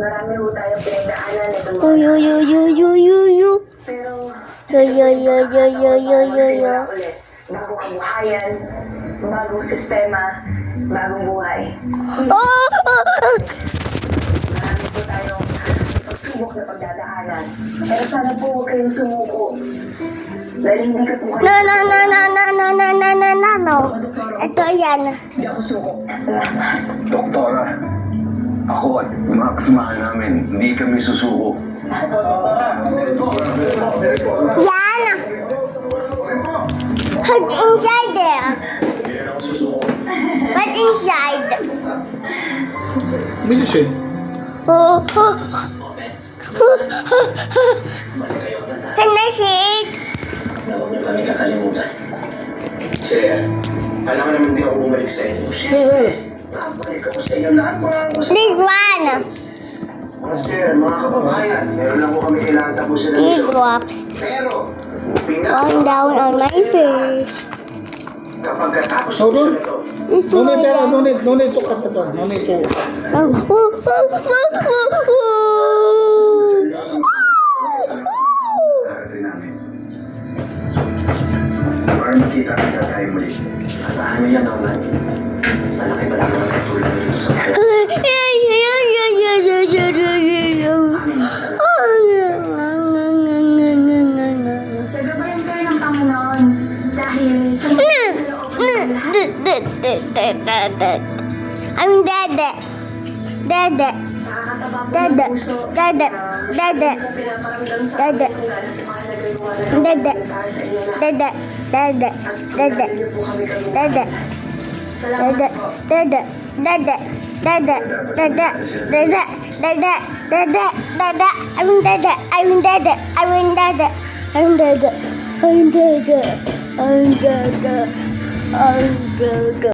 Marami ho tayong pinagdaanan itong mga Uy, uy, uy, uy, uy, uy, uy. Pero, Uy, uy, uy, uy, uy, uy, uy, uy. magsimula ulit. Bagong kabuhayan, bagong sistema, bagong buhay. Oh! Marami po tayong pagsubok na pagdadaanan. Pero sana po huwag kayong sumuko. Dahil hindi ka po kayo... No. Ito yan. Hindi ako suko. Salamat. Doktora, ako at mga kasamahan namin, hindi kami susuko. Yan. What's inside there? What's inside? Medicine. Oh. Can I see it? Huwag niyo kami kakalimutan. Sir, alam ka naman di ako bumalik sa inyo. Babalik ako sa inyo lahat mga gusto. This one. Sir, mga kababayan, meron lang po kami kailangan tapusin ng It ito. drops Pero, going down on my face. kapag katapos Hold on. ito, This No need, one. no need to cut the door. No need to. darating namin. Para makita kita tayo muli. Asahan niyo yan ang namin. Sa laki pa lang ng tulad nito sa Nagabayan kayo ng Panginoon dahil sa I'm dead. Dead. nakakataba po ng puso. Dada. Dada. Kung pinaparamdam sa Dada. akin kung gaano po kahalaga yung mga Dada. para sa inyo lahat. Dada. Dada. At Dada. tulungan niyo po kami kayo. Dada. Salamat Dada. po. Dada. Dada. Dada. Dada. Dada. Dada. Dada. Dada. I'm dada. I'm dada. I'm dada. I'm dada. I'm dada. I'm dada. I'm dada.